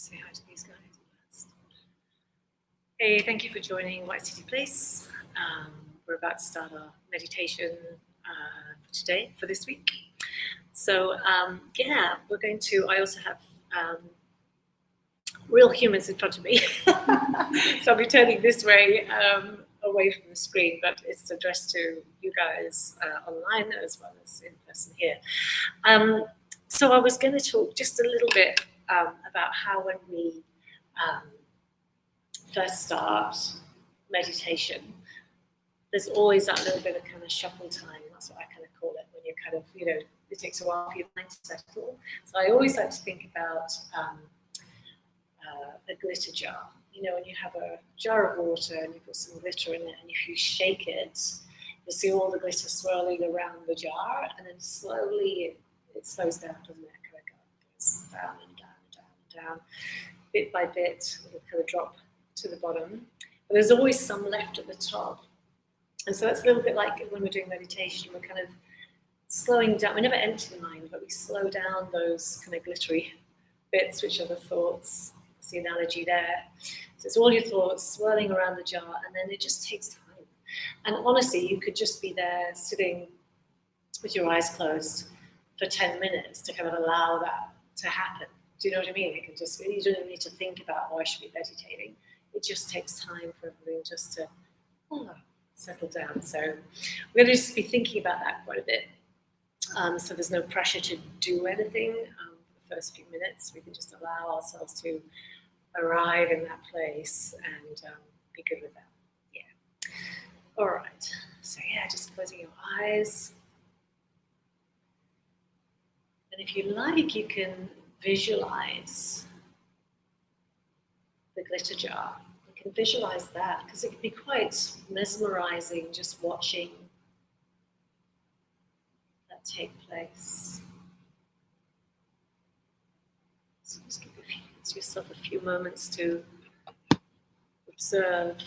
Say hi to these guys first. Hey, thank you for joining White City Place. We're about to start our meditation for today, for this week. So yeah, we're going to, I also have real humans in front of me. So I'll be turning this way away from the screen, but it's addressed to you guys online as well as in person here. So I was going to talk just a little bit about how when we first start meditation, there's always that little bit of kind of shuffle time. That's what I kind of call it, when you're kind of, it takes a while for your mind to settle. So I always like to think about a glitter jar. When you have a jar of water and you put some glitter in it, and if you shake it, you'll see all the glitter swirling around the jar, and then slowly it slows down, doesn't it? Kind of goes down and down and down and down. Bit by bit, it'll kind of drop to the bottom. But there's always some left at the top. And so that's a little bit like when we're doing meditation, we're kind of slowing down. We never empty the mind, but we slow down those kind of glittery bits, which are the thoughts. That's the analogy there. So it's all your thoughts swirling around the jar, and then it just takes time. And honestly, you could just be there sitting with your eyes closed for 10 minutes to kind of allow that to happen. Do you know what I mean? You don't even need to think about, I should be meditating. It just takes time for everything just to settle down. So we're going to just be thinking about that quite a bit. So there's no pressure to do anything for the first few minutes. We can just allow ourselves to arrive in that place and be good with that. Yeah. All right. So yeah, just closing your eyes. And if you like, you can visualize the glitter jar. You can visualize that, because it can be quite mesmerizing just watching that take place. So just give yourself a few moments to observe.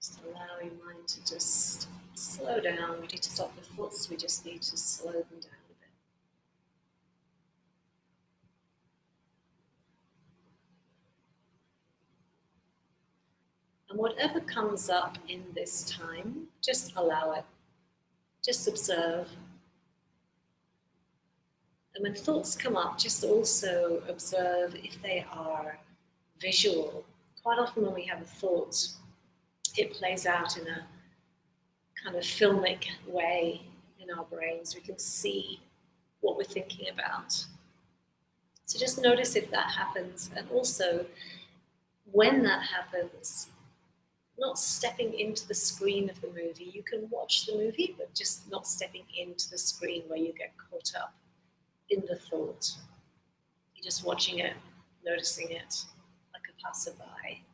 Just allow your mind to just slow down. We need to stop the thoughts, we just need to slow them down a bit. And whatever comes up in this time, just allow it. Just observe. And when thoughts come up, just also observe if they are visual. Quite often when we have a thought, it plays out in a kind of filmic way in our brains. We can see what we're thinking about. So just notice if that happens, and also when that happens, not stepping into the screen of the movie. You can watch the movie, but just not stepping into the screen where you get caught up in the thought. You're just watching it, noticing it like a passerby.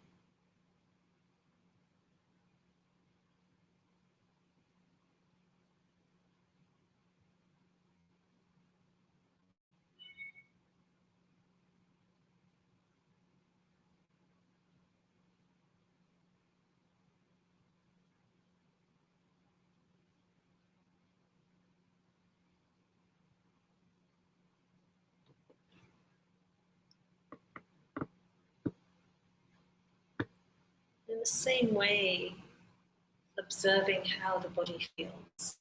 In the same way, observing how the body feels.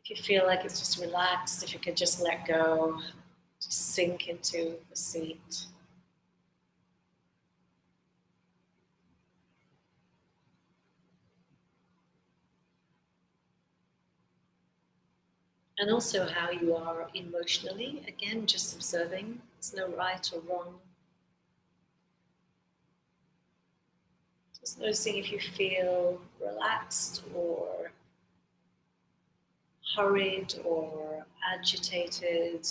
If you feel like it's just relaxed, if you could just let go, just sink into the seat. And also how you are emotionally. Again, just observing. There's no right or wrong. Just noticing if you feel relaxed or hurried or agitated,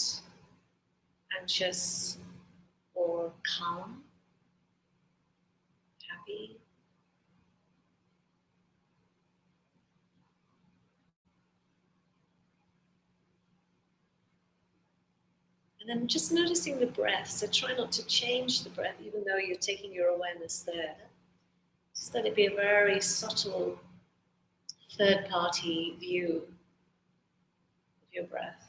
anxious or calm, happy. And then just noticing the breath. So try not to change the breath, even though you're taking your awareness there. Just let it be a very subtle third-party view of your breath.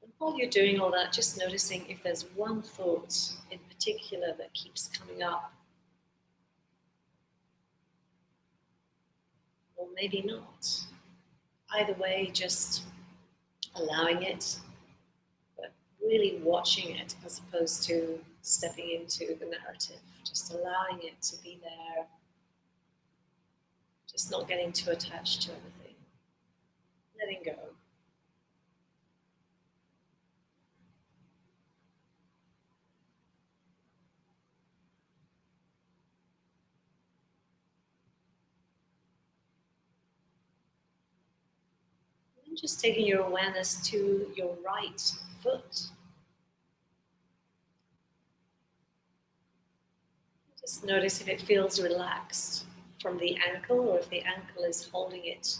And while you're doing all that, just noticing if there's one thought in particular that keeps coming up, or maybe not. Either way, just allowing it, but really watching it as opposed to stepping into the narrative, just allowing it to be there, just not getting too attached to anything, letting go. And just taking your awareness to your right foot. Just notice if it feels relaxed from the ankle or if the ankle is holding it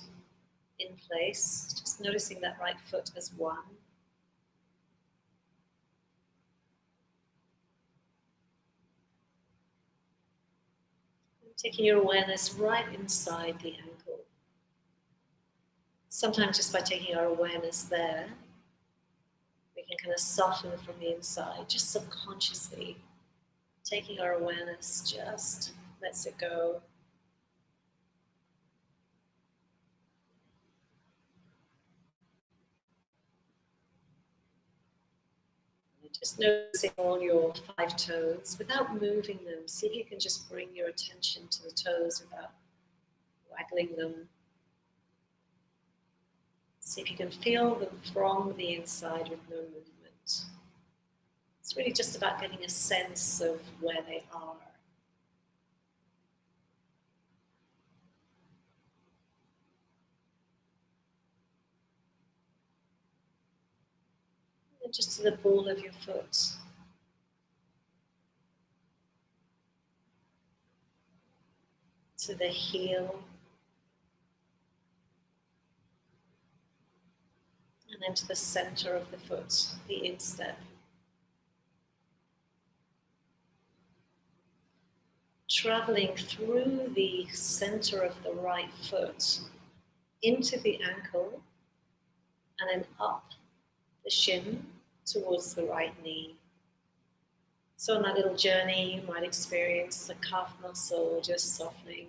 in place. Just noticing that right foot as one. And taking your awareness right inside the ankle. Sometimes just by taking our awareness there, we can kind of soften from the inside, just subconsciously. Taking our awareness just lets it go. And just noticing all your 5 toes without moving them. See if you can just bring your attention to the toes without waggling them. See if you can feel them from the inside with no movement. It's really just about getting a sense of where they are. And just to the ball of your foot. To the heel. And then to the center of the foot, the instep. Traveling through the center of the right foot into the ankle and then up the shin towards the right knee. So on that little journey, you might experience the calf muscle just softening.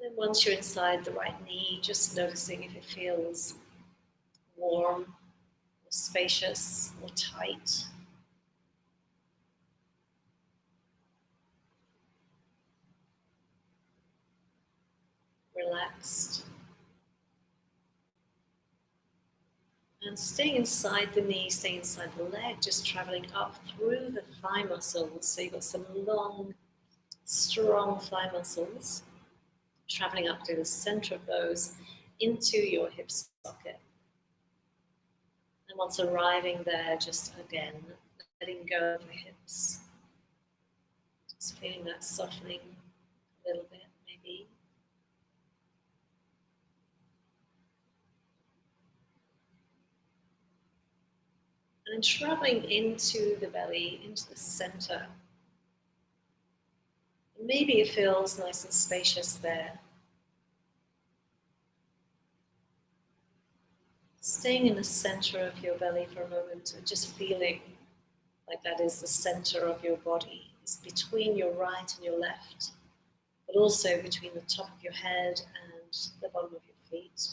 And once you're inside the right knee, just noticing if it feels warm, or spacious, or tight. Relaxed. And stay inside the knee, stay inside the leg, just traveling up through the thigh muscles. So you've got some long, strong thigh muscles, traveling up through the center of those into your hip socket. And once arriving there, just again, letting go of the hips. Just feeling that softening a little bit, maybe. And then traveling into the belly, into the center. And maybe it feels nice and spacious there. Staying in the center of your belly for a moment and just feeling like that is the center of your body. It's between your right and your left, but also between the top of your head and the bottom of your feet.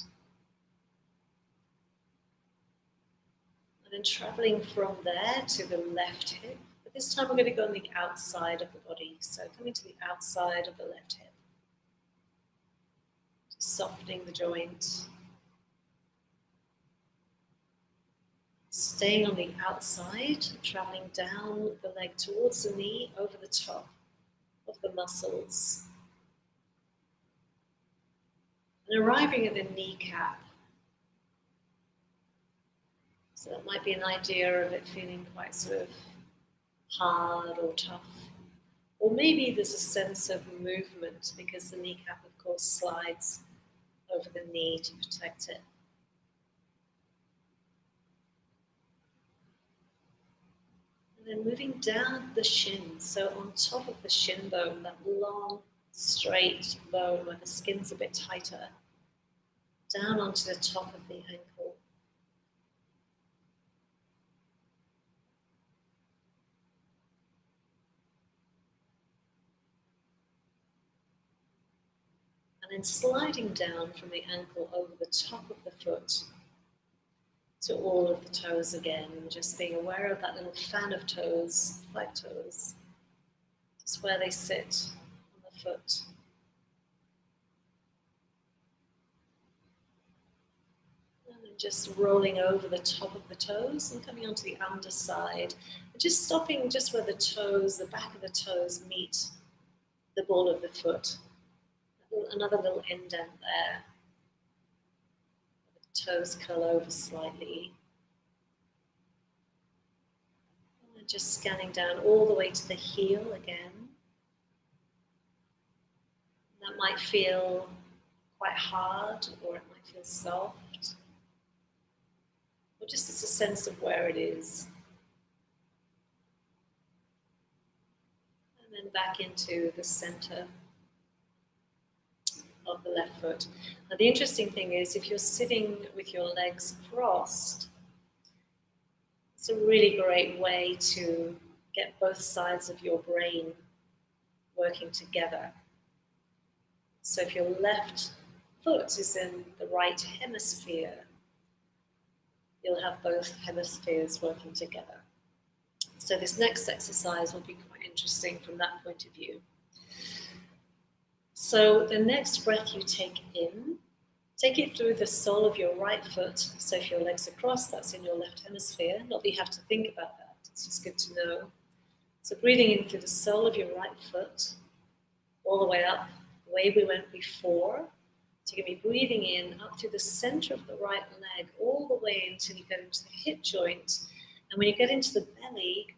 And then traveling from there to the left hip. But this time we're going to go on the outside of the body. So coming to the outside of the left hip. Just softening the joint. Staying on the outside, traveling down the leg towards the knee, over the top of the muscles. and arriving at the kneecap. So that might be an idea of it feeling quite sort of hard or tough. Or maybe there's a sense of movement because the kneecap, of course, slides over the knee to protect it. And then moving down the shin, so on top of the shin bone, that long, straight bone where the skin's a bit tighter, down onto the top of the ankle. And then sliding down from the ankle over the top of the foot to all of the toes again, and just being aware of that little fan of toes, 5 toes, just where they sit on the foot. And then just rolling over the top of the toes and coming onto the underside, and just stopping just where the toes, the back of the toes meet the ball of the foot. Another little indent there. The toes curl over slightly. And just scanning down all the way to the heel again. That might feel quite hard, or it might feel soft. Or just as a sense of where it is. And then back into the center of the left foot. Now the interesting thing is, if you're sitting with your legs crossed, it's a really great way to get both sides of your brain working together. So if your left foot is in the right hemisphere, you'll have both hemispheres working together. So this next exercise will be quite interesting from that point of view. So the next breath you take in, take it through the sole of your right foot. So if your legs are crossed, that's in your left hemisphere. Not that you have to think about that, it's just good to know. So breathing in through the sole of your right foot, all the way up, the way we went before. So you're going to be breathing in up to the center of the right leg, all the way until you get into the hip joint. And when you get into the belly,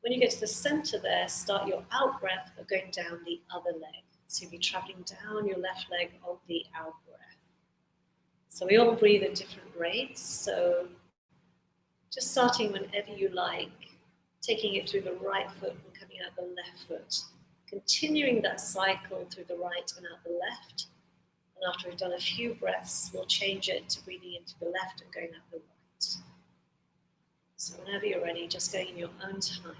when you get to the center there, start your out breath of going down the other leg. So you'll be traveling down your left leg on the out breath. So we all breathe at different rates. So just starting whenever you like, taking it through the right foot and coming out the left foot. Continuing that cycle through the right and out the left. And after we've done a few breaths, we'll change it to breathing into the left and going out the right. So whenever you're ready, just going in your own time.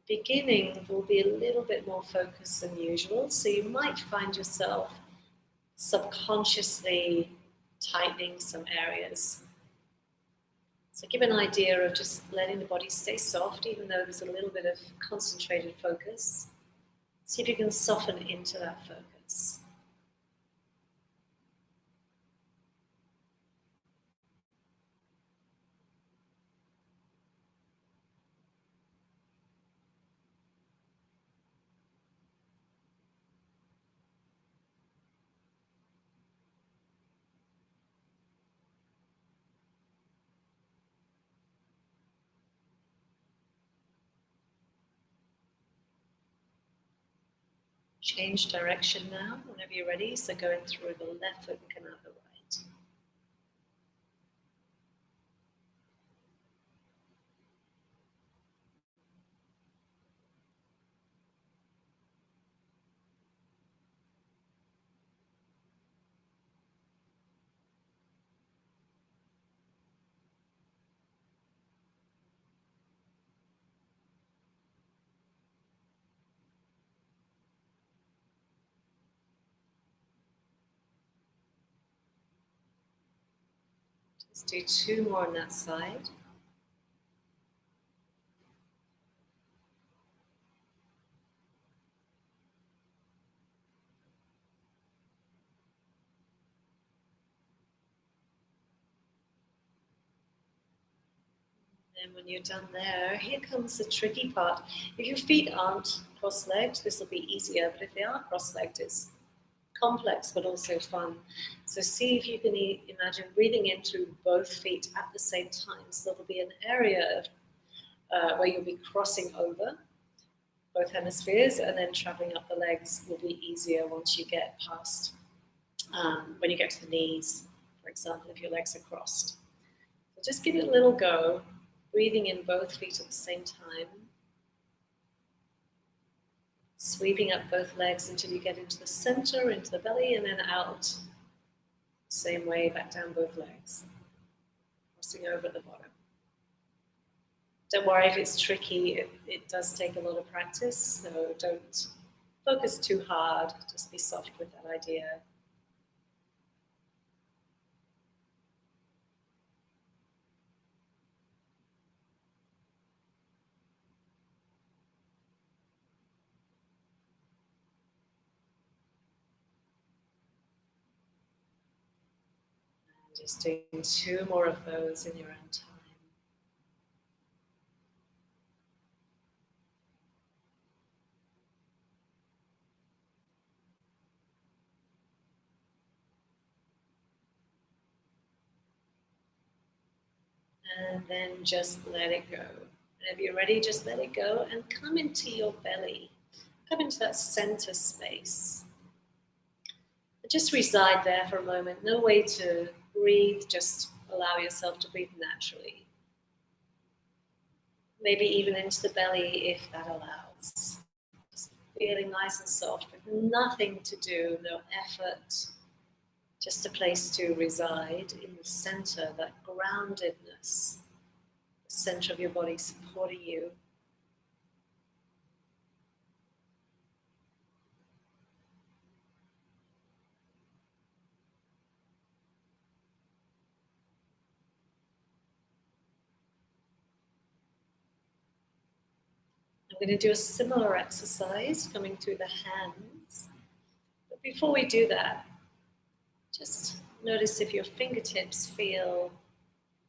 Beginning will be a little bit more focused than usual, so you might find yourself subconsciously tightening some areas. So give an idea of just letting the body stay soft, even though there's a little bit of concentrated focus. See if you can soften into that focus. Change direction now, whenever you're ready. So going through the left foot and come out the right. Let's do 2 more on that side. And when you're done there, here comes the tricky part. If your feet aren't cross-legged, this will be easier, but if they are cross-legged, it's complex but also fun. So see if you can imagine breathing in through both feet at the same time. So there'll be an area where you'll be crossing over both hemispheres, and then traveling up the legs will be easier once you get past, when you get to the knees, for example, if your legs are crossed. So just give it a little go, breathing in both feet at the same time, sweeping up both legs until you get into the center, into the belly, and then out. Same way, back down both legs, crossing over at the bottom. Don't worry if it's tricky, it does take a lot of practice, so don't focus too hard, just be soft with that idea. And just doing 2 more of those in your own time. And then just let it go. And if you're ready, just let it go and come into your belly. Come into that center space. And just reside there for a moment. No way to breathe, just allow yourself to breathe naturally. Maybe even into the belly if that allows. Just feeling nice and soft with nothing to do, no effort. Just a place to reside in the center, that groundedness. Center of your body supporting you. I'm going to do a similar exercise coming through the hands. But before we do that, just notice if your fingertips feel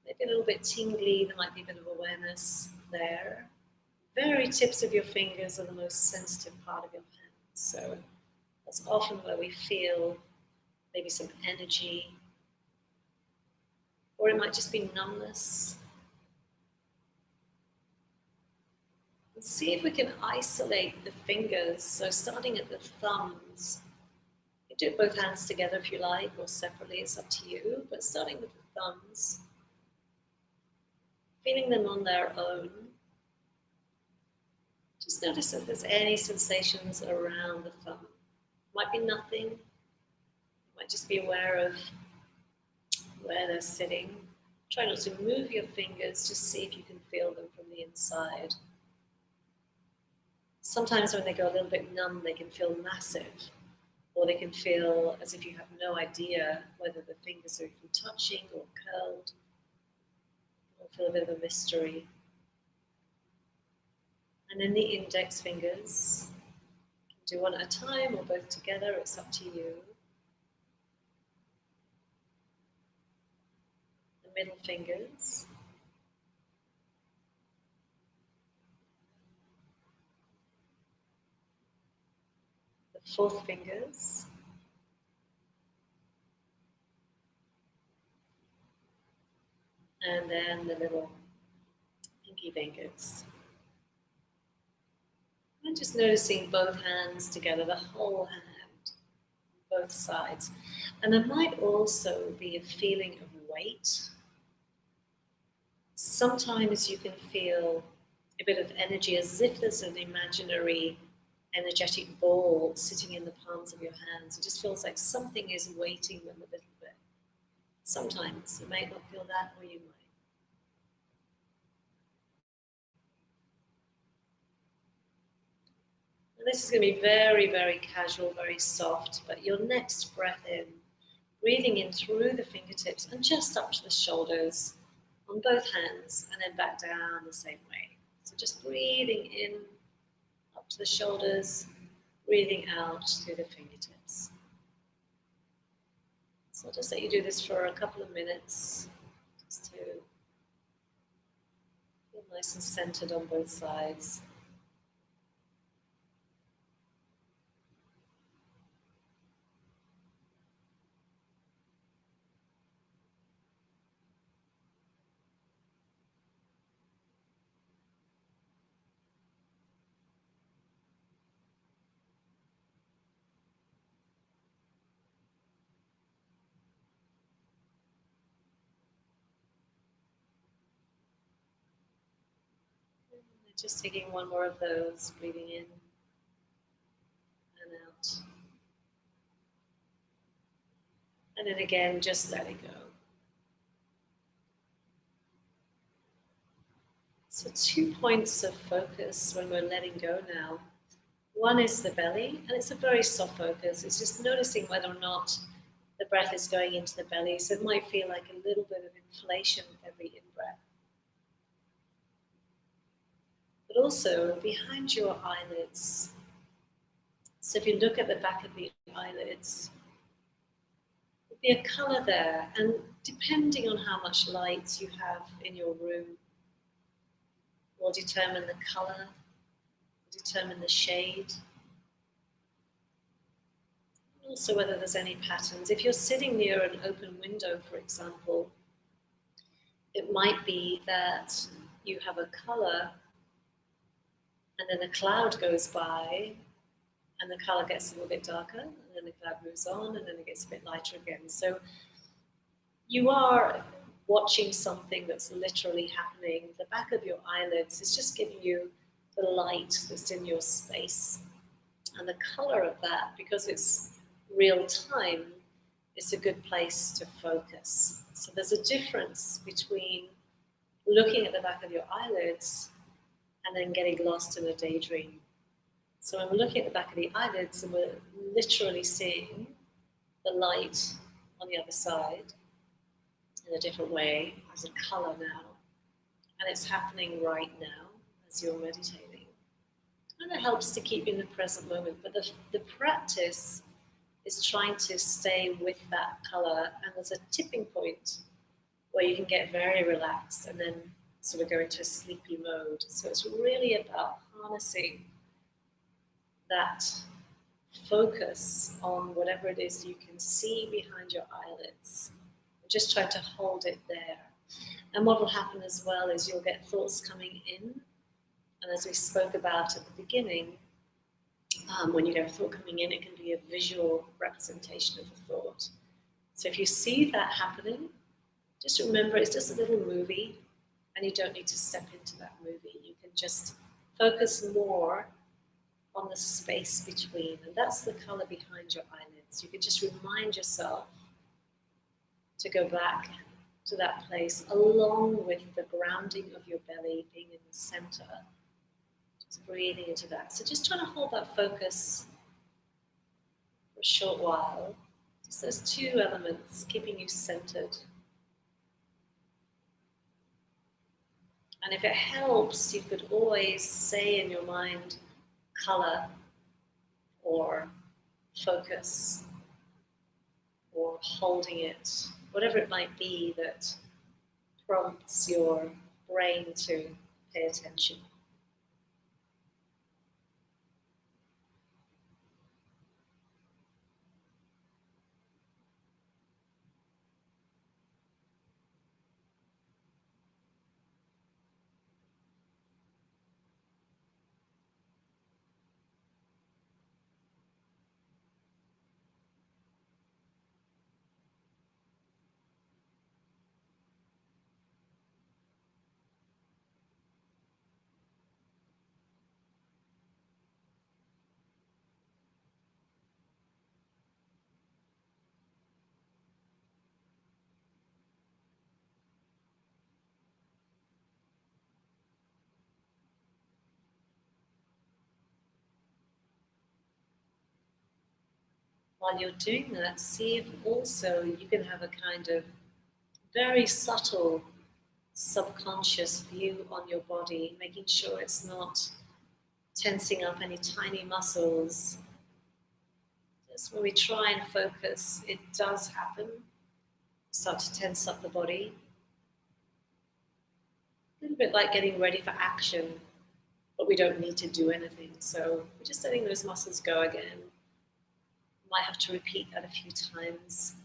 maybe a little bit tingly. There might be a bit of awareness there. Very tips of your fingers are the most sensitive part of your hands. So that's often where we feel maybe some energy, or it might just be numbness. And see if we can isolate the fingers. So starting at the thumbs, you do both hands together if you like, or separately, it's up to you. But starting with the thumbs, feeling them on their own. Just notice if there's any sensations around the thumb. Might be nothing. You might just be aware of where they're sitting. Try not to move your fingers, just see if you can feel them from the inside. Sometimes when they go a little bit numb, they can feel massive, or they can feel as if you have no idea whether the fingers are even touching or curled, or feel a bit of a mystery. And then the index fingers, you can do one at a time or both together, it's up to you. The middle fingers. The fourth fingers. And then the little pinky fingers. And just noticing both hands together, the whole hand, both sides. And there might also be a feeling of weight. Sometimes you can feel a bit of energy as if there's an imaginary energetic ball sitting in the palms of your hands. It just feels like something is weighting them a little bit. Sometimes you may not feel that, or you might. And this is going to be very, very casual, very soft, but your next breath in, breathing in through the fingertips and just up to the shoulders on both hands, and then back down the same way. So just breathing in up to the shoulders, breathing out through the fingertips. So I'll just let you do this for a couple of minutes, just to Nice and centered on both sides. Just taking one more of those, breathing in and out. And then again, just let it go. So 2 points of focus when we're letting go now. One is the belly, and it's a very soft focus. It's just noticing whether or not the breath is going into the belly. So it might feel like a little bit of inflation with every in-breath. But also behind your eyelids. So if you look at the back of the eyelids, there'll be a color there, and depending on how much light you have in your room will determine the color, determine the shade. Also whether there's any patterns. If you're sitting near an open window, for example, it might be that you have a color and then a cloud goes by and the color gets a little bit darker and then the cloud moves on and then it gets a bit lighter again. So you are watching something that's literally happening. The back of your eyelids is just giving you the light that's in your space. And the color of that, because it's real time, is a good place to focus. So there's a difference between looking at the back of your eyelids and then getting lost in a daydream. So I'm looking at the back of the eyelids and we're literally seeing the light on the other side in a different way, as a color now. And it's happening right now as you're meditating. And it helps to keep you in the present moment. But the practice is trying to stay with that color. And there's a tipping point where you can get very relaxed and then sort of go into a sleepy mode. So it's really about harnessing that focus on whatever it is you can see behind your eyelids. Just try to hold it there. And what will happen as well is you'll get thoughts coming in. And as we spoke about at the beginning, when you get a thought coming in, it can be a visual representation of the thought. So if you see that happening, just remember it's just a little movie and you don't need to step into that movie. You can just focus more on the space between, and that's the color behind your eyelids. You can just remind yourself to go back to that place along with the grounding of your belly being in the center. Just breathing into that. So just trying to hold that focus for a short while. Just those two elements keeping you centered. And if it helps, you could always say in your mind, color or focus or holding it, whatever it might be that prompts your brain to pay attention. While you're doing that, see if also you can have a kind of very subtle subconscious view on your body, making sure it's not tensing up any tiny muscles. Just when we try and focus, it does happen. Start to tense up the body. little bit like getting ready for action, but we don't need to do anything. So we're just letting those muscles go again. Might have to repeat that a few times.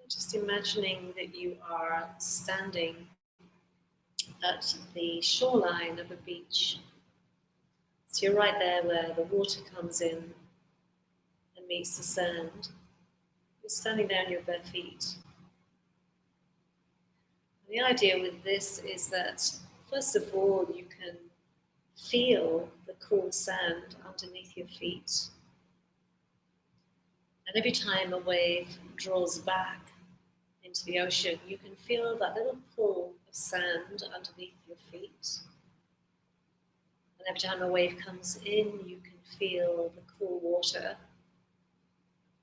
Just imagining that you are standing at the shoreline of a beach. So you're right there where the water comes in and meets the sand. You're standing there on your bare feet. And the idea with this is that, first of all, you can feel the cool sand underneath your feet. And every time a wave draws back into the ocean, you can feel that little pull of sand underneath your feet. And every time a wave comes in, you can feel the cool water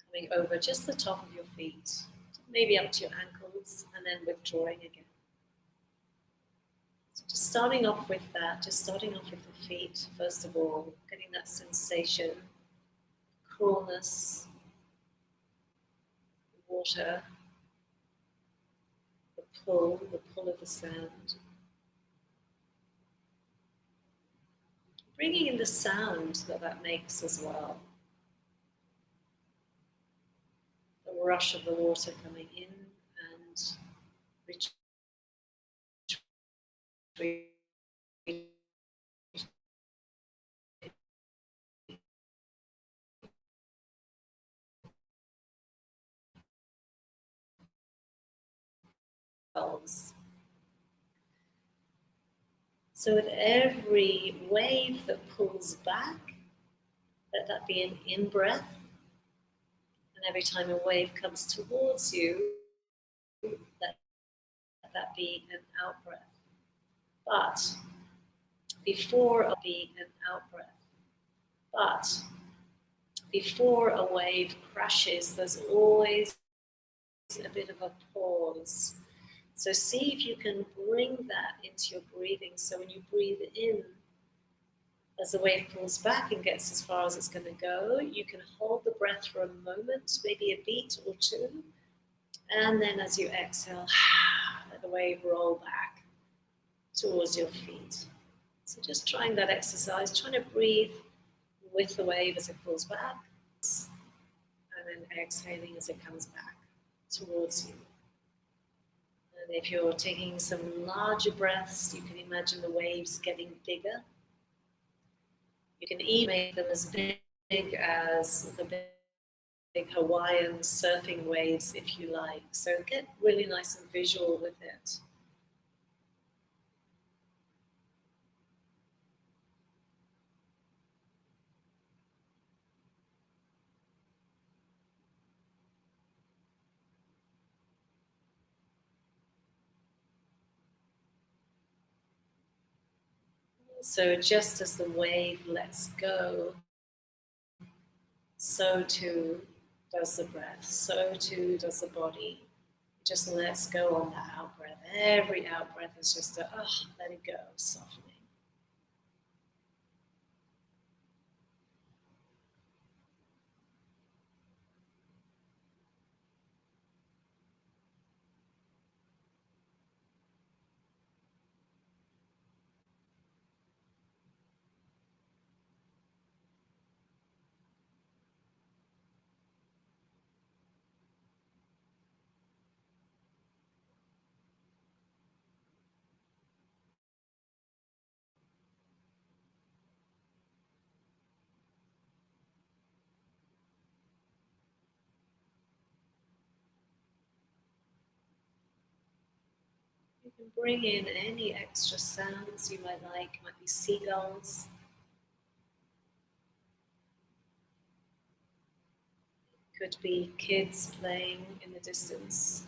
coming over just the top of your feet, maybe up to your ankles, and then withdrawing again. So just starting off with that, just starting off with the feet, first of all, getting that sensation, coolness, water, the pull of the sand. Bringing in the sound that makes as well. The rush of the water coming in and retreating. So with every wave that pulls back, let that be an in-breath. And every time a wave comes towards you, let that be an out-breath. But before a wave crashes, there's always a bit of a pause. So see if you can bring that into your breathing. So when you breathe in, as the wave pulls back and gets as far as it's going to go, you can hold the breath for a moment, maybe a beat or two. And then as you exhale, let the wave roll back towards your feet. So just trying that exercise, trying to breathe with the wave as it pulls back, and then exhaling as it comes back towards you. And if you're taking some larger breaths, you can imagine the waves getting bigger. You can even make them as big as the big Hawaiian surfing waves if you like. So get really nice and visual with it. So just as the wave lets go, so too does the breath, so too does the body. It just lets go on that out breath. Every out breath is just a, let it go, softening. And bring in any extra sounds you might like. It might be seagulls. Could be kids playing in the distance.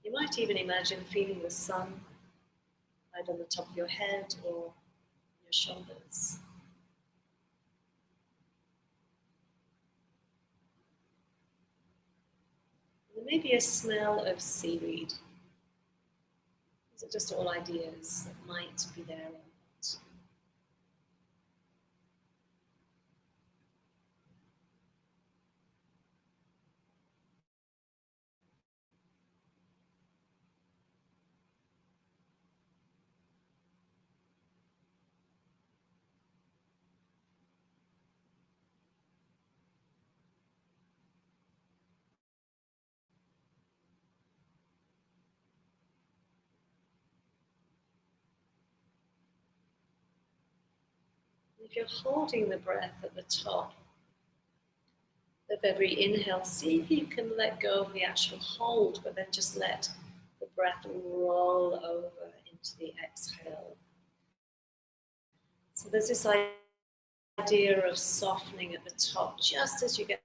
You might even imagine feeling the sun either on the top of your head or your shoulders. There may be a smell of seaweed. These are just all ideas that might be there or not. If you're holding the breath at the top of every inhale, see if you can let go of the actual hold, but then just let the breath roll over into the exhale. So there's this idea of softening at the top, just as you get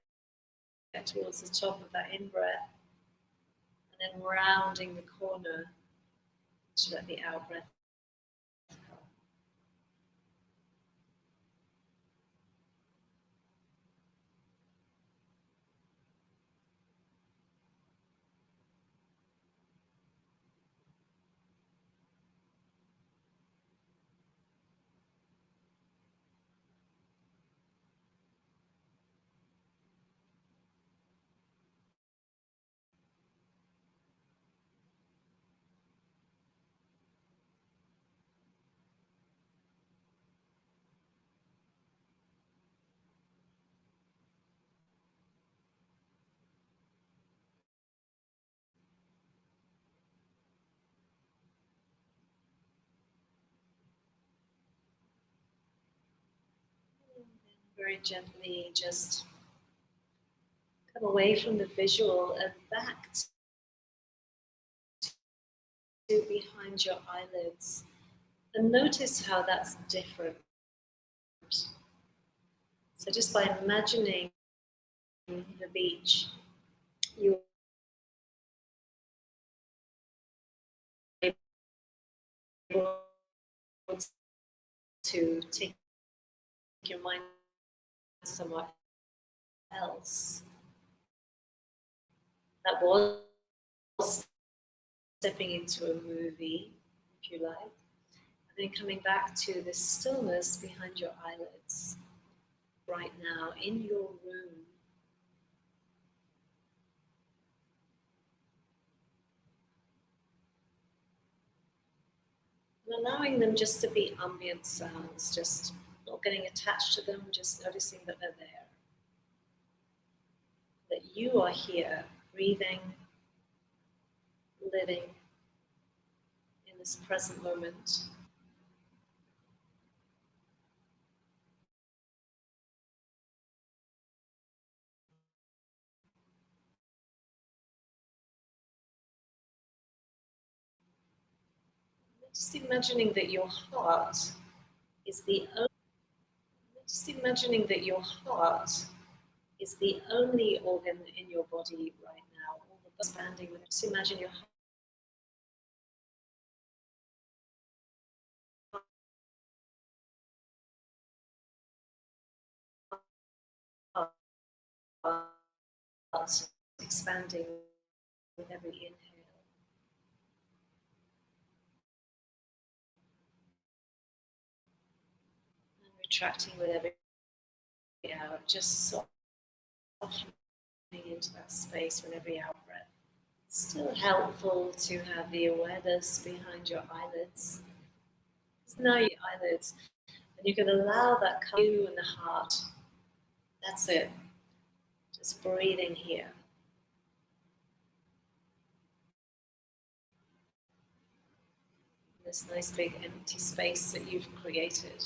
towards the top of that in-breath, and then rounding the corner to let the out-breath come. Very gently just come away from the visual and back to behind your eyelids. And notice how that's different. So just by imagining the beach, you're able to take your mind somewhere else. That was stepping into a movie, if you like, and then coming back to the stillness behind your eyelids right now in your room. And allowing them just to be ambient sounds, just not getting attached to them, just noticing that they're there. That you are here, breathing, living in this present moment. Just imagining that your heart is the only, just imagining that your heart is the only organ in your body right now. All the expanding. Just imagine your heart expanding with every inhale. And retracting with every out, just softening into that space with every out breath. Still helpful to have the awareness behind your eyelids. Just now your eyelids, and you can allow that come you in the heart. That's it. Just breathing here. This nice big empty space that you've created.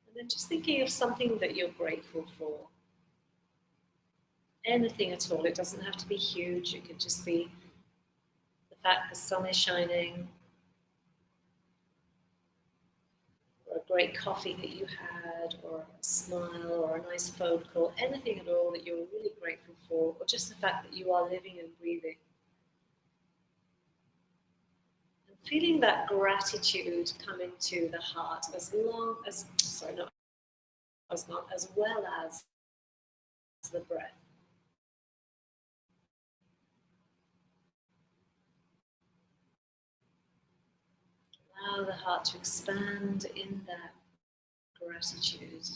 And then just thinking of something that you're grateful for. Anything at all. It doesn't have to be huge. It could just be the fact the sun is shining, or a great coffee that you had, or a smile, or a nice phone call, anything at all that you're really grateful for, or just the fact that you are living and breathing. And feeling that gratitude come into the heart as long as, sorry, not as well as the breath. Allow the heart to expand in that gratitude.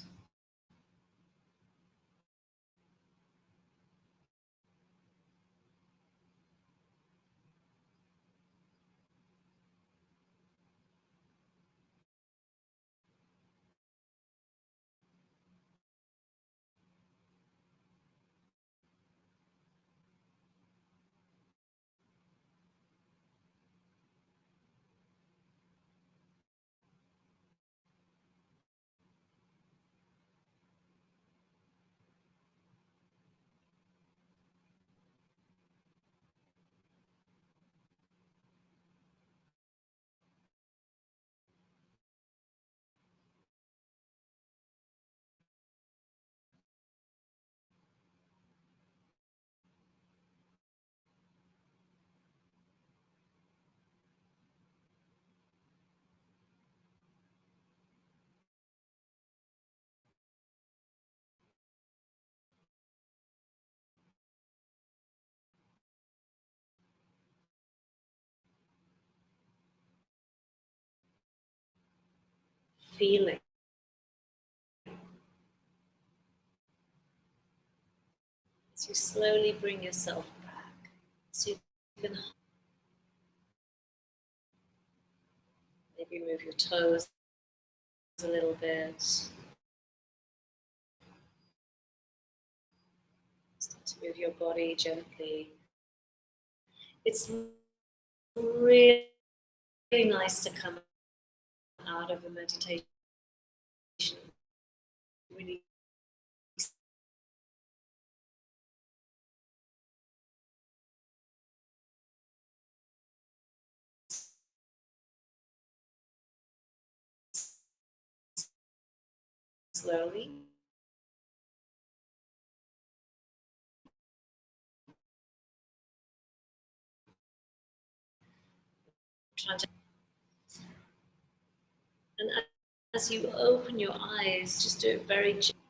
Feeling. As you slowly bring yourself back, so you can maybe move your toes a little bit. Start to move your body gently. It's really nice to come out of a meditation really slowly. Trying to, and as you open your eyes, just do it very gently.